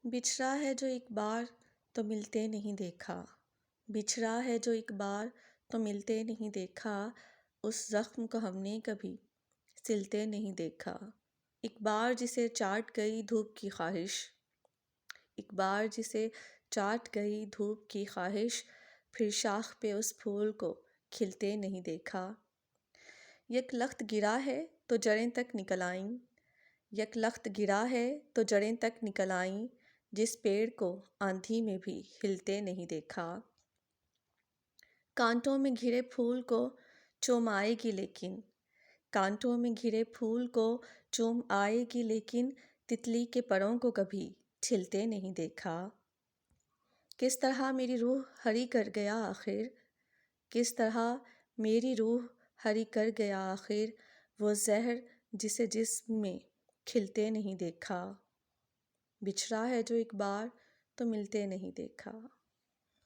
بچھڑا ہے جو ایک بار تو ملتے نہیں دیکھا، بچھڑا ہے جو ایک بار تو ملتے نہیں دیکھا، اس زخم کو ہم نے کبھی سلتے نہیں دیکھا۔ ایک بار جسے چاٹ گئی دھوپ کی خواہش، ایک بار جسے چاٹ گئی دھوپ کی خواہش، پھر شاخ پہ اس پھول کو کھلتے نہیں دیکھا۔ یک لخت گرا ہے تو جڑیں تک نکل آئیں، یک لخت گرا ہے تو جڑیں تک نکل آئیں، جس پیڑ کو آندھی میں بھی ہلتے نہیں دیکھا۔ کانٹوں میں گھرے پھول کو چوم آئے گی لیکن، کانٹوں میں گھرے پھول کو چوم آئے گی لیکن، تتلی کے پروں کو کبھی چھلتے نہیں دیکھا۔ کس طرح میری روح ہری کر گیا آخر، کس طرح میری روح ہری کر گیا آخر، وہ زہر جسے جسم میں کھلتے نہیں دیکھا۔ بچھڑا ہے جو ایک بار تو ملتے نہیں دیکھا۔